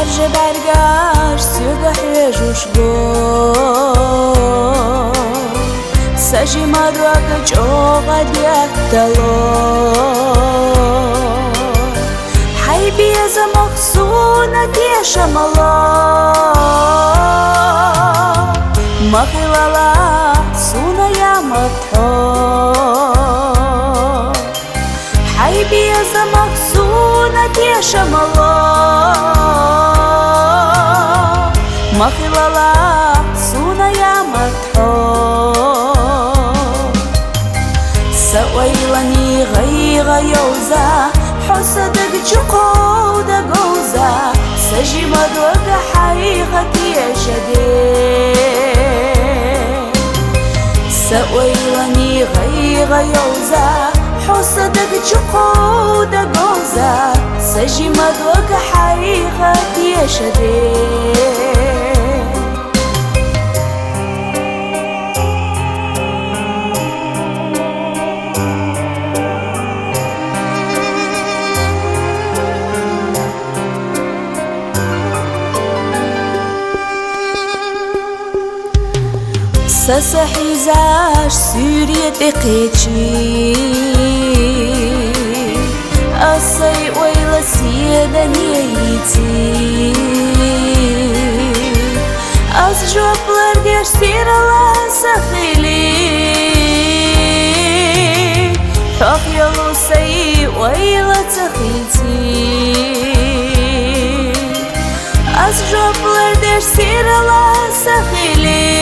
هرج برگشت سیگه جوش گو سجی مدرک جوغ دیتلو حی بیز مخصونة شمالا مخللا سونا يا مطحو حي بيز مخصونة شمالا مخللا سونا يا مطحو سويلني غيغ يوزا حسدك جقود جوزا سجي مدوك حقيقتي شدي سويلني غيغ يوزا حسدك جقود جوزا سجي مدوك حقيقتي شدي سسحيزاش سورية تقيتشي أصي ويلا سيدا نيتي أسجوبلر ديش سيرلا سخيلي حقيلو سي ويلا تخيتي أسجوبلر ديش سيرلا سخيلي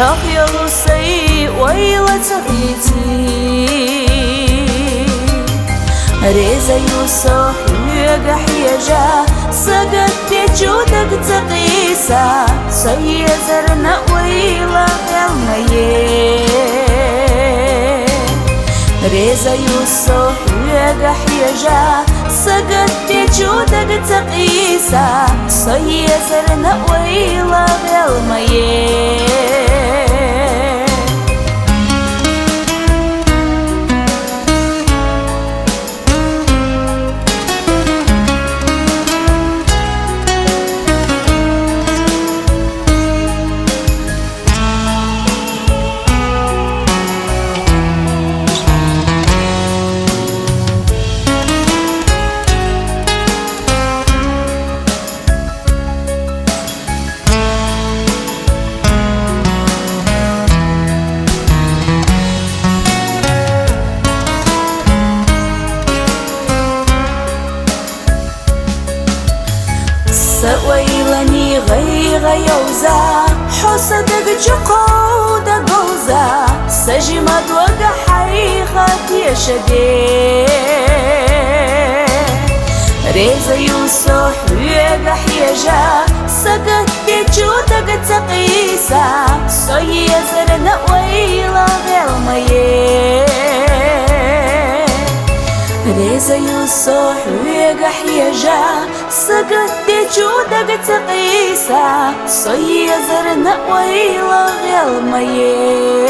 أخيل سي ويلا تغيتي ريزا يوسف يقح يجا سقط جودك تقيسا سيزرنا ويلا غلمي ريزا يوسف يقح يجا سقط جودك تقيسا سيزرنا ويلا غلمي سويلني غيغ يوزا حسدك جقود جوزا سجي مدوك حقيقتي شدي ريزا يوسف يقح يجا سقط جودك تقيسا سيزرنا ويلا غلمي ريزا يوسف يقح يجا سقط جودك تقيسا سيزرنا ويلا غلمي